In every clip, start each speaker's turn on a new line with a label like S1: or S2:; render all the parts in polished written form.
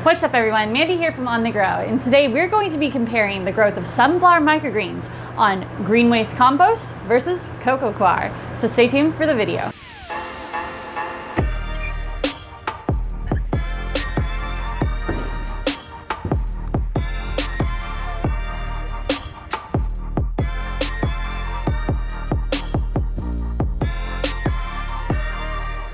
S1: What's up everyone, Mandy here from On The Grow, and today we're going to be comparing the growth of sunflower microgreens on green waste compost versus Coco Coir. So stay tuned for the video.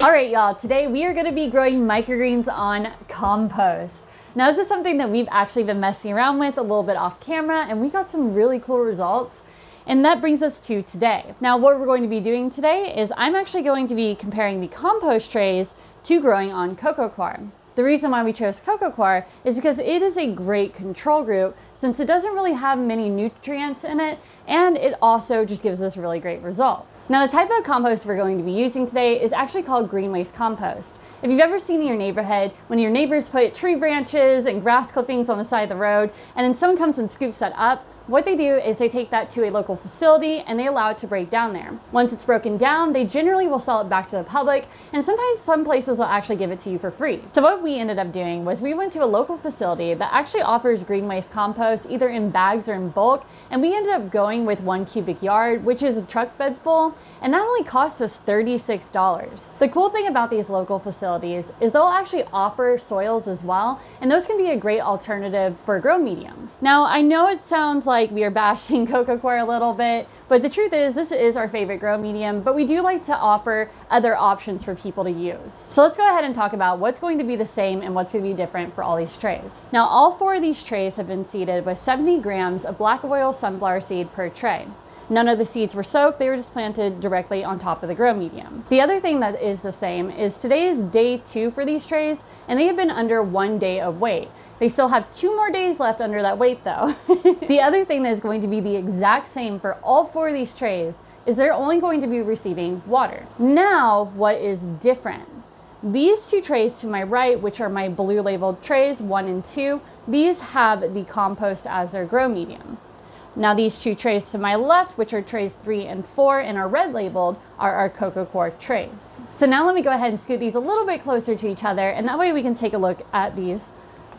S1: Alright y'all, today we are going to be growing microgreens on compost. Now this is something that we've actually been messing around with a little bit off camera, and we got some really cool results. And that brings us to today. Now what we're going to be doing today is I'm actually going to be comparing the compost trays to growing on Coco Coir. The reason why we chose Coco Coir is because it is a great control group since it doesn't really have many nutrients in it, and it also just gives us really great results. Now the type of compost we're going to be using today is actually called green waste compost. If you've ever seen in your neighborhood when your neighbors put tree branches and grass clippings on the side of the road and then someone comes and scoops that up, what they do is they take that to a local facility and they allow it to break down there. Once it's broken down, they generally will sell it back to the public, and sometimes some places will actually give it to you for free. So what we ended up doing was we went to a local facility that actually offers green waste compost either in bags or in bulk, and we ended up going with 1 cubic yard, which is a truck bed full, and that only cost us $36. The cool thing about these local facilities is they'll actually offer soils as well, and those can be a great alternative for grow medium. Now I know it sounds like we are bashing Coco Coir a little bit, but the truth is this is our favorite grow medium, but we do like to offer other options for people to use. So let's go ahead and talk about what's going to be the same and what's going to be different for all these trays. Now all 4 of these trays have been seeded with 70 grams of black oil sunflower seed per tray. None of the seeds were soaked, they were just planted directly on top of the grow medium. The other thing that is the same is today is day 2 for these trays, and they have been under 1 day of wait. They still have 2 more days left under that wait though. The other thing that is going to be the exact same for all 4 of these trays is they're only going to be receiving water. Now, what is different? These 2 trays to my right, which are my blue labeled trays 1 and 2, these have the compost as their grow medium. Now these 2 trays to my left, which are trays 3 and 4 and are red labeled, are our Coco Coir trays. So now let me go ahead and scoot these a little bit closer to each other, and that way we can take a look at these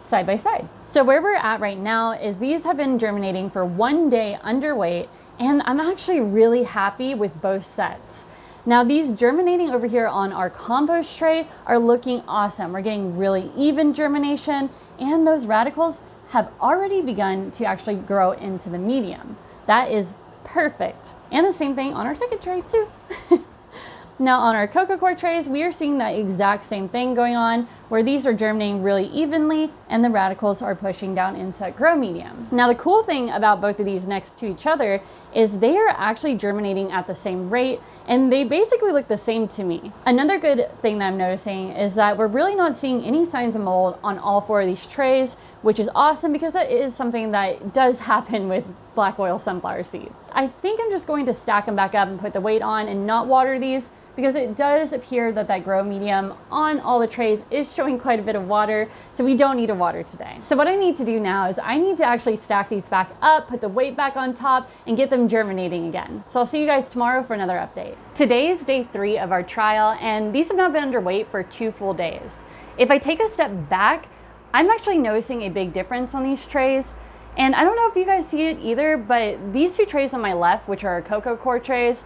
S1: side by side. So where we're at right now is these have been germinating for 1 day under weight, and I'm actually really happy with both sets. Now these germinating over here on our compost tray are looking awesome. We're getting really even germination, and those radicals have already begun to actually grow into the medium. That is perfect. And the same thing on our second tray too. Now on our Coco Coir trays, we are seeing that exact same thing going on, where these are germinating really evenly and the radicals are pushing down into that grow medium. Now the cool thing about both of these next to each other is they are actually germinating at the same rate, and they basically look the same to me. Another good thing that I'm noticing is that we're really not seeing any signs of mold on all 4 of these trays, which is awesome because that is something that does happen with black oil sunflower seeds. I think I'm just going to stack them back up and put the weight on and not water these, because it does appear that that grow medium on all the trays is showing quite a bit of water, so we don't need to water today. So what I need to do now is I need to actually stack these back up, put the weight back on top, and get them germinating again. So I'll see you guys tomorrow for another update. Today is day 3 of our trial, and these have now been under weight for 2 full days. If I take a step back, I'm actually noticing a big difference on these trays. And I don't know if you guys see it either, but these 2 trays on my left, which are our Coco Coir trays,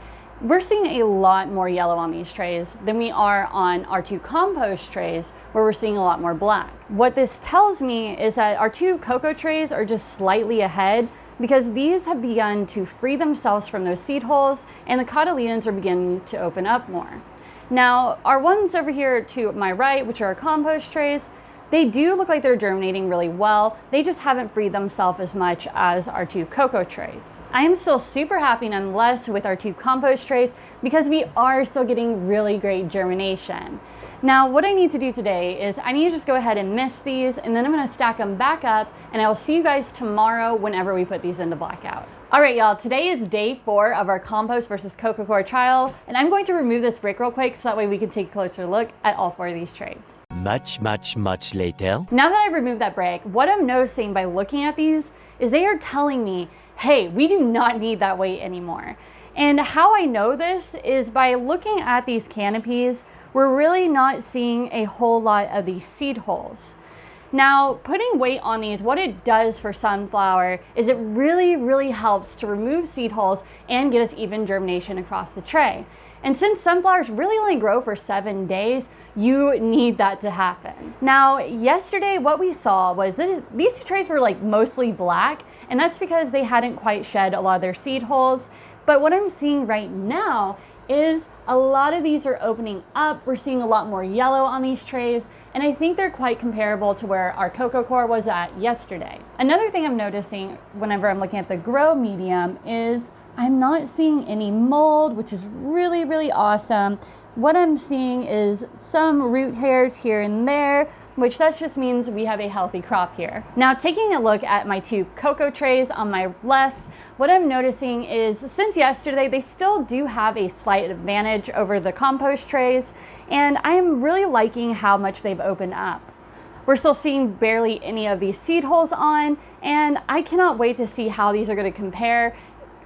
S1: we're seeing a lot more yellow on these trays than we are on our 2 compost trays, where we're seeing a lot more black. What this tells me is that our 2 coco trays are just slightly ahead, because these have begun to free themselves from those seed holes and the cotyledons are beginning to open up more. Now our ones over here to my right, which are our compost trays, they do look like they're germinating really well. They just haven't freed themselves as much as our 2 coco trays. I am still super happy nonetheless with our 2 compost trays because we are still getting really great germination. Now what I need to do today is I need to just go ahead and mist these, and then I'm going to stack them back up, and I will see you guys tomorrow whenever we put these into Blackout. Alright y'all, today is day 4 of our compost versus Coco Coir trial, and I'm going to remove this brick real quick so that way we can take a closer look at all 4 of these trays.
S2: Much later.
S1: Now that I've removed that brick, what I'm noticing by looking at these is they are telling me, hey, we do not need that weight anymore. And how I know this is by looking at these canopies, we're really not seeing a whole lot of these seed holes. Now, putting weight on these, what it does for sunflower is it really helps to remove seed holes and get us even germination across the tray. And since sunflowers really only grow for 7 days, you need that to happen. Now, yesterday what we saw was these two trays were like mostly black, and that's because they hadn't quite shed a lot of their seed holes. But what I'm seeing right now is a lot of these are opening up. We're seeing a lot more yellow on these trays, and I think they're quite comparable to where our Coco Coir was at yesterday. Another thing I'm noticing whenever I'm looking at the grow medium is I'm not seeing any mold, which is really awesome. What I'm seeing is some root hairs here and there, which that just means we have a healthy crop here. Now, taking a look at my two cocoa trays on my left, what I'm noticing is since yesterday, they still do have a slight advantage over the compost trays, and I am really liking how much they've opened up. We're still seeing barely any of these seed holes on, and I cannot wait to see how these are going to compare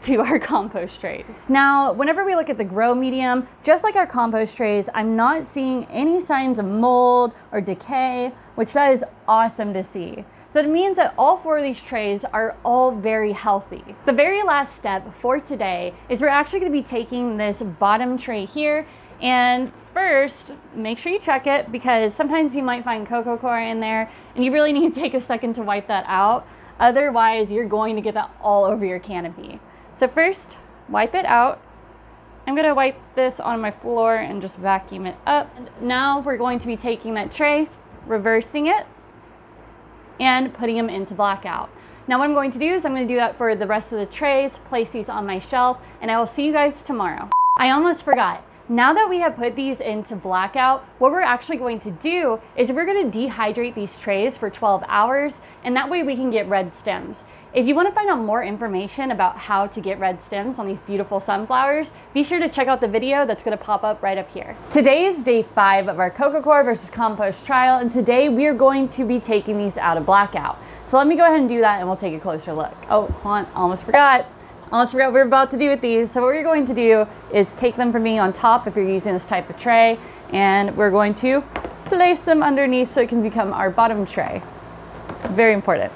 S1: to our compost trays. Now, whenever we look at the grow medium, just like our compost trays, I'm not seeing any signs of mold or decay, which that is awesome to see. So it means that all 4 of these trays are all very healthy. The very last step for today is we're actually going to be taking this bottom tray here, and first, make sure you check it, because sometimes you might find Coco Coir in there and you really need to take a second to wipe that out. Otherwise, you're going to get that all over your canopy. So first, wipe it out. I'm going to wipe this on my floor and just vacuum it up. And now we're going to be taking that tray, reversing it, and putting them into Blackout. Now what I'm going to do is I'm going to do that for the rest of the trays, place these on my shelf, and I will see you guys tomorrow. I almost forgot. Now that we have put these into Blackout, what we're actually going to do is we're going to dehydrate these trays for 12 hours, and that way we can get red stems. If you want to find out more information about how to get red stems on these beautiful sunflowers, be sure to check out the video that's going to pop up right up here. Today is day 5 of our Coco Coir versus compost trial, and today we are going to be taking these out of Blackout. So let me go ahead and do that and we'll take a closer look. Oh, hold on, almost forgot what we're about to do with these. So what we're going to do is take them from being on top if you're using this type of tray, and we're going to place them underneath so it can become our bottom tray. Very important.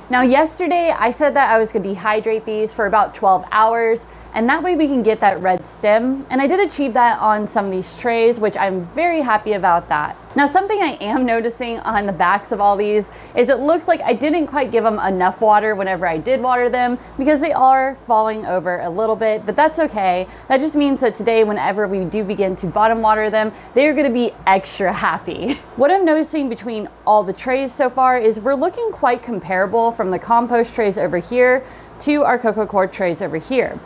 S1: Now yesterday I said that I was going to dehydrate these for about 12 hours, and that way we can get that red stem, and I did achieve that on some of these trays, which I'm very happy about that. Now something I am noticing on the backs of all these is it looks like I didn't quite give them enough water whenever I did water them, because they are falling over a little bit, but that's okay. That just means that today whenever we do begin to bottom water them, they're going to be extra happy. What I'm noticing between all the trays so far is we're looking quite comparable from the compost trays over here to our Coco Coir trays over here.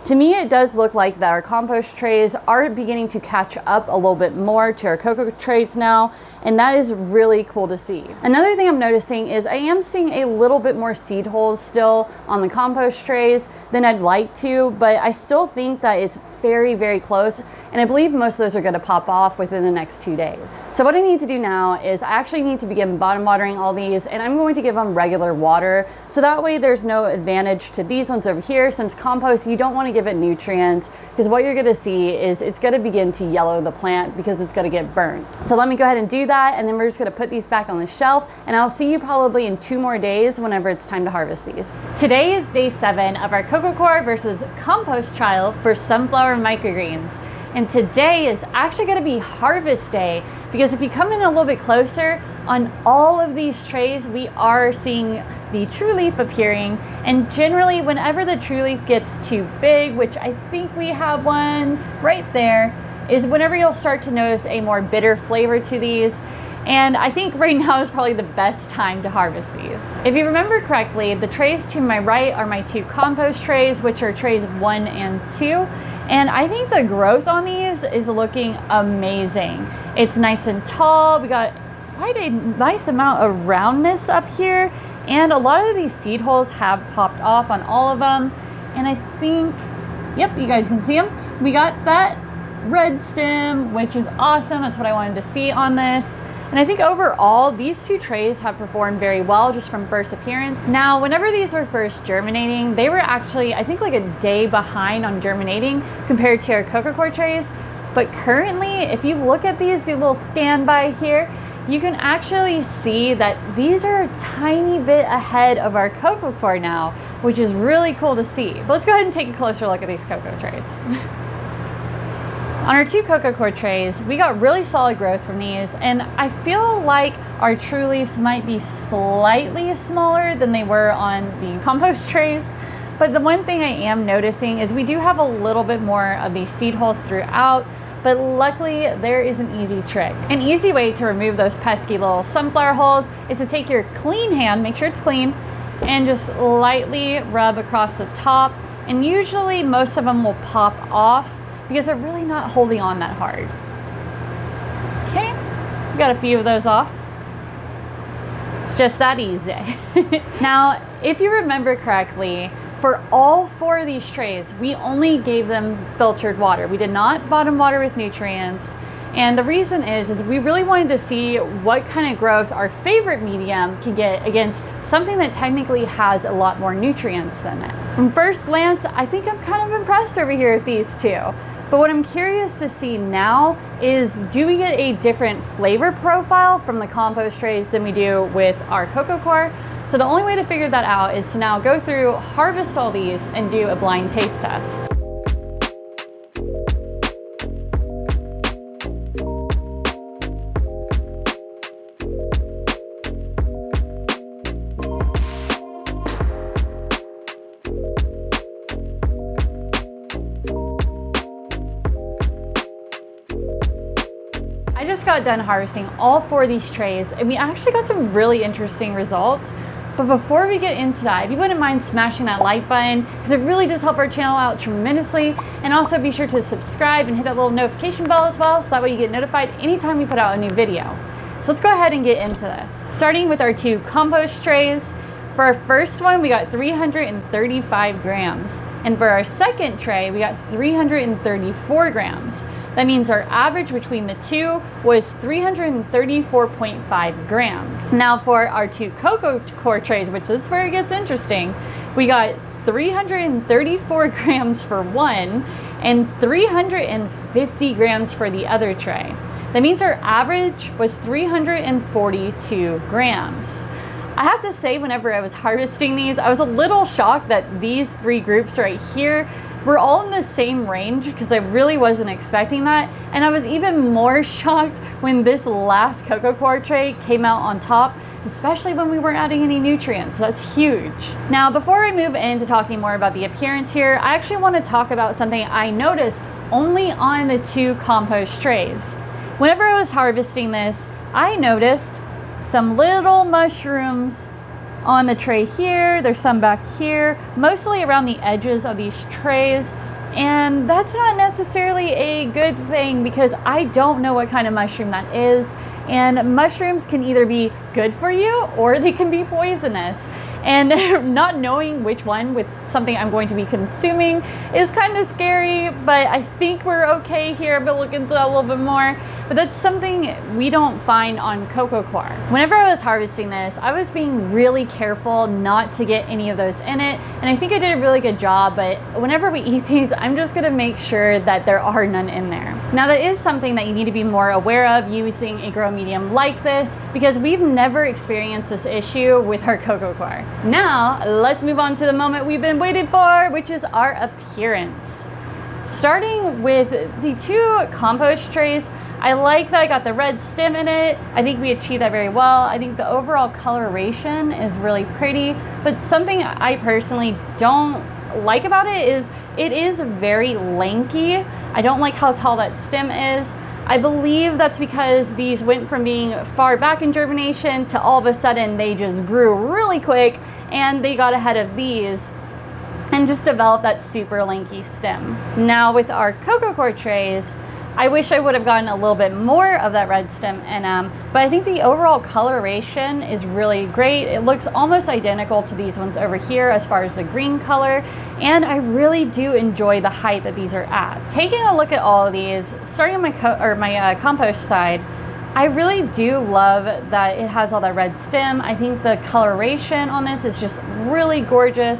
S1: To me, it does look like that our compost trays are beginning to catch up a little bit more to our cocoa trays now, and that is really cool to see. Another thing I'm noticing is I am seeing a little bit more seed holes still on the compost trays than I'd like to, but I still think that it's very close, and I believe most of those are going to pop off within the next 2 days. So what I need to do now is I actually need to begin bottom watering all these, and I'm going to give them regular water, so that way there's no advantage to these ones over here. Since compost, you don't want to give it nutrients, because what you're going to see is it's going to begin to yellow the plant because it's going to get burnt. So let me go ahead and do that, and then we're just going to put these back on the shelf, and I'll see you probably in 2 more days whenever it's time to harvest these. Today is day 7 of our Coco Coir versus compost trial for sunflower microgreens. And today is actually going to be harvest day, because if you come in a little bit closer, on all of these trays we are seeing the true leaf appearing, and generally whenever the true leaf gets too big, which I think we have one right there, is whenever you'll start to notice a more bitter flavor to these. And I think right now is probably the best time to harvest these. If you remember correctly, the trays to my right are my 2 compost trays, which are trays 1 and 2. And I think the growth on these is looking amazing. It's nice and tall. We got quite a nice amount of roundness up here. And a lot of these seed holes have popped off on all of them. And I think, yep, you guys can see them. We got that red stem, which is awesome. That's what I wanted to see on this. And I think overall, these 2 trays have performed very well just from first appearance. Now, whenever these were first germinating, they were actually, I think, like a day behind on germinating compared to our Coco Coir trays. But currently, if you look at these, do a little standby here, you can actually see that these are a tiny bit ahead of our Coco Coir now, which is really cool to see. But let's go ahead and take a closer look at these cocoa trays. On our 2 Coco Coir trays, we got really solid growth from these, and I feel like our true leaves might be slightly smaller than they were on the compost trays. But the one thing I am noticing is we do have a little bit more of these seed holes throughout, but luckily there is an easy trick. An easy way to remove those pesky little sunflower holes is to take your clean hand, make sure it's clean, and just lightly rub across the top. And usually most of them will pop off because they're really not holding on that hard. Okay, we got a few of those off. It's just that easy. Now, if you remember correctly, for all 4 of these trays, we only gave them filtered water. We did not bottom water with nutrients. And the reason is we really wanted to see what kind of growth our favorite medium can get against something that technically has a lot more nutrients in it. From first glance, I think I'm kind of impressed over here with these 2. But what I'm curious to see now is, do we get a different flavor profile from the compost trays than we do with our Coco Coir? So the only way to figure that out is to now go through, harvest all these, and do a blind taste test. I just got done harvesting all 4 of these trays, and we actually got some really interesting results. But before we get into that, if you wouldn't mind smashing that like button, because it really does help our channel out tremendously. And also be sure to subscribe and hit that little notification bell as well, so that way you get notified anytime we put out a new video. So let's go ahead and get into this. Starting with our 2 compost trays. For our first one, we got 335 grams. And for our second tray, we got 334 grams. That means our average between the 2 was 334.5 grams. Now for our 2 Coco Coir trays, which is where it gets interesting, we got 334 grams for one and 350 grams for the other tray. That means our average was 342 grams. I have to say, whenever I was harvesting these, I was a little shocked that these 3 groups right here were all in the same range, because I really wasn't expecting that. And I was even more shocked when this last Coco Coir tray came out on top, especially when we weren't adding any nutrients. That's huge. Now, before I move into talking more about the appearance here, I actually want to talk about something I noticed only on the 2 compost trays. Whenever I was harvesting this, I noticed some little mushrooms on the tray here. There's some back here, mostly around the edges of these trays. And that's not necessarily a good thing, because I don't know what kind of mushroom that is. And mushrooms can either be good for you or they can be poisonous. And not knowing which one with something I'm going to be consuming is kind of scary, but I think we're okay here, but look into that a little bit more. But that's something we don't find on Coco Coir. Whenever I was harvesting this, I was being really careful not to get any of those in it, and I think I did a really good job. But whenever we eat these, I'm just gonna make sure that there are none in there. Now, that is something that you need to be more aware of using a grow medium like this, because we've never experienced this issue with our Coco Coir. Now, let's move on to the moment we've been waiting for, which is our appearance. Starting with the 2 compost trays, I like that I got the red stem in it. I think we achieved that very well. I think the overall coloration is really pretty, but something I personally don't like about it is very lanky. I don't like how tall that stem is. I believe that's because these went from being far back in germination to all of a sudden they just grew really quick, and they got ahead of these and just developed that super lanky stem. Now with our Coco Coir trays, I wish I would have gotten a little bit more of that red stem in them, but I think the overall coloration is really great. It looks almost identical to these ones over here as far as the green color, and I really do enjoy the height that these are at. Taking a look at all of these, starting on my compost side, I really do love that it has all that red stem. I think the coloration on this is just really gorgeous.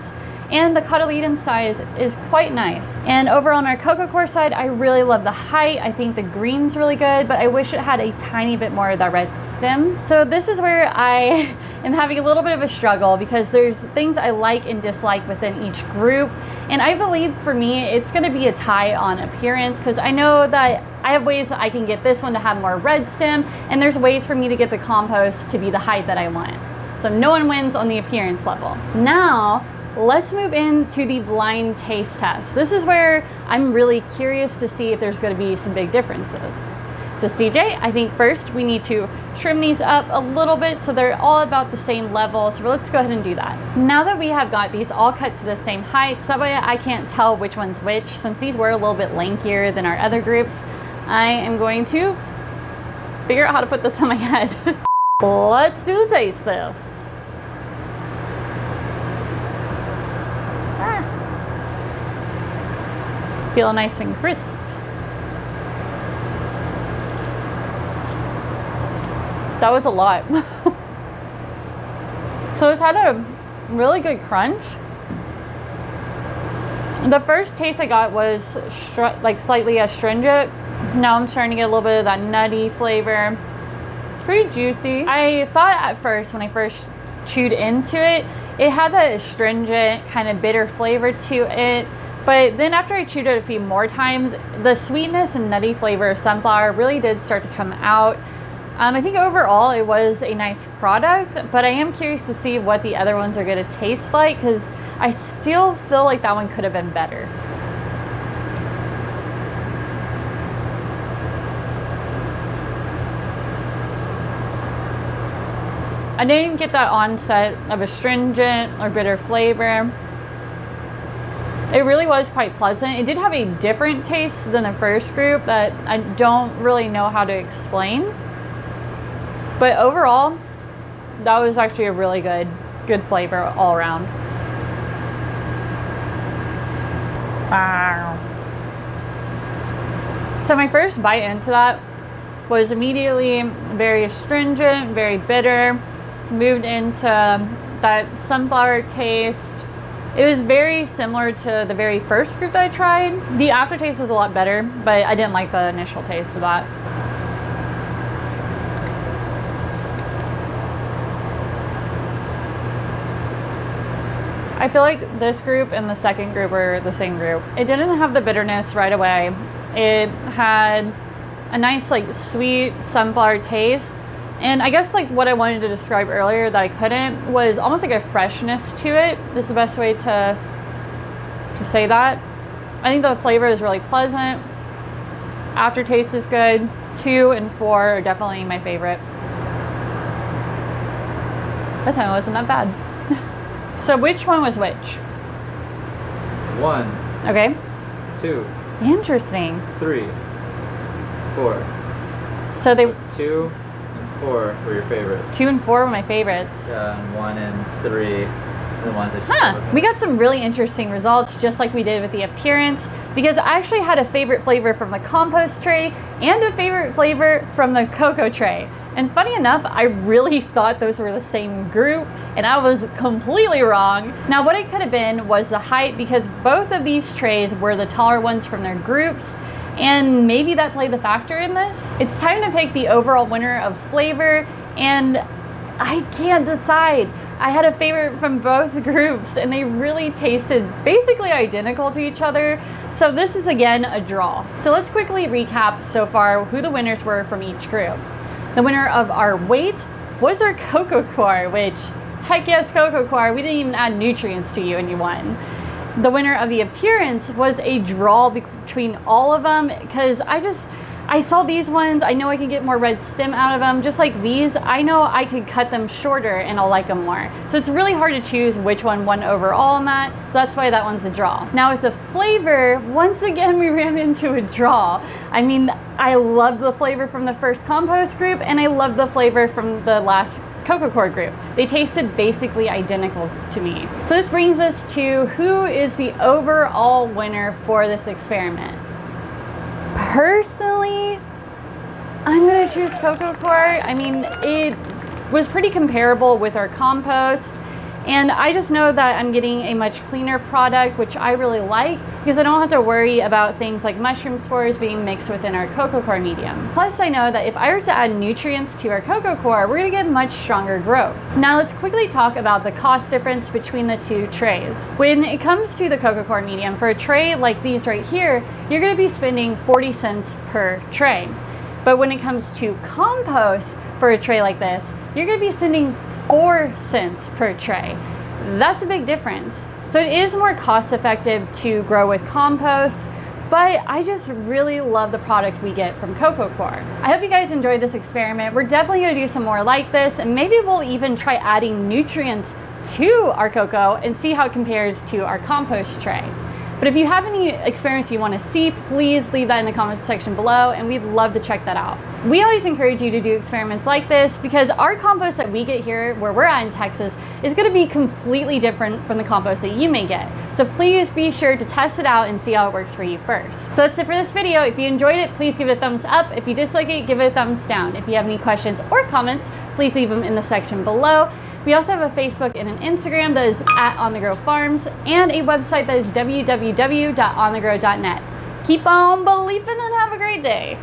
S1: and the cotyledon size is quite nice. And over on our Coco Coir side, I really love the height. I think the green's really good, but I wish it had a tiny bit more of that red stem. So this is where I am having a little bit of a struggle, because there's things I like and dislike within each group. And I believe for me, it's gonna be a tie on appearance, because I know that I have ways I can get this one to have more red stem, and there's ways for me to get the compost to be the height that I want. So no one wins on the appearance level. Now, let's move into the blind taste test. This is where I'm really curious to see if there's going to be some big differences. So CJ, I think first we need to trim these up a little bit so they're all about the same level. So let's go ahead and do that. Now that we have got these all cut to the same height, so that way I can't tell which one's which, since these were a little bit lankier than our other groups, I am going to figure out how to put this on my head. Let's do the taste test. Feel nice and crisp. That was a lot. So it's had a really good crunch. The first taste I got was like slightly astringent. Now I'm starting to get a little bit of that nutty flavor. It's pretty juicy. I thought at first, when I first chewed into it, it had that astringent kind of bitter flavor to it. But then after I chewed it a few more times, the sweetness and nutty flavor of sunflower really did start to come out. I think overall it was a nice product, but I am curious to see what the other ones are going to taste like, because I still feel like that one could have been better. I didn't get that onset of astringent or bitter flavor. It really was quite pleasant. It did have a different taste than the first group that I don't really know how to explain. But overall, that was actually a really good flavor all around. Wow. So my first bite into that was immediately very astringent, very bitter, moved into that sunflower taste. It was very similar to the very first group that I tried. The aftertaste was a lot better, but I didn't like the initial taste of that. I feel like this group and the second group were the same group. It didn't have the bitterness right away. It had a nice like sweet sunflower taste. And I guess like what I wanted to describe earlier that I couldn't was almost like a freshness to it. Is the best way to say that. I think the flavor is really pleasant. Aftertaste is good. 2 and 4 are definitely my favorite. That time wasn't that bad. So which one was which?
S3: 1.
S1: Okay.
S3: 2.
S1: Interesting.
S3: 3. 4.
S1: So they
S3: 2 and 4 were your favorites.
S1: 2 and 4 were my favorites.
S3: Yeah, and 1 and 3 the ones that you
S1: Huh. We got some really interesting results, just like we did with the appearance, because I actually had a favorite flavor from the compost tray and a favorite flavor from the cocoa tray. And funny enough, I really thought those were the same group, and I was completely wrong. Now what it could have been was the height, because both of these trays were the taller ones from their groups, and maybe that played the factor in this. It's time to pick the overall winner of flavor, and I can't decide. I had a favorite from both groups, and they really tasted basically identical to each other. So this is again a draw. So let's quickly recap so far who the winners were from each group. The winner of our weight was our Coco Coir, which, heck yes, Coco Coir, we didn't even add nutrients to you and you won. The winner of the appearance was a draw between all of them, because I saw these ones, I know I could get more red stem out of them. Just like these, I know I could cut them shorter and I'll like them more. So it's really hard to choose which one won overall on that. So that's why that one's a draw. Now with the flavor, once again, we ran into a draw. I mean, I love the flavor from the first compost group, and I love the flavor from the last Coco Coir group. They tasted basically identical to me. So this brings us to who is the overall winner for this experiment. Personally, I'm gonna choose Coco Coir. I mean, it was pretty comparable with our compost. And I just know that I'm getting a much cleaner product, which I really like, because I don't have to worry about things like mushroom spores being mixed within our Coco Coir medium. Plus, I know that if I were to add nutrients to our Coco Coir, we're gonna get much stronger growth. Now let's quickly talk about the cost difference between the two trays. When it comes to the Coco Coir medium, for a tray like these right here, you're gonna be spending 40 cents per tray. But when it comes to compost for a tray like this, you're gonna be spending 4 cents per tray. That's a big difference. So it is more cost effective to grow with compost, but I just really love the product we get from Coco Coir. I hope you guys enjoyed this experiment. We're definitely gonna do some more like this, and maybe we'll even try adding nutrients to our cocoa and see how it compares to our compost tray. But if you have any experiments you want to see, please leave that in the comment section below, and we'd love to check that out. We always encourage you to do experiments like this because our compost that we get here where we're at in Texas is going to be completely different from the compost that you may get. So please be sure to test it out and see how it works for you first. So that's it for this video. If you enjoyed it, please give it a thumbs up. If you dislike it, give it a thumbs down. If you have any questions or comments, please leave them in the section below. We also have a Facebook and an Instagram that is @OnTheGrowFarms and a website that is www.onthegrow.net. Keep on believing and have a great day.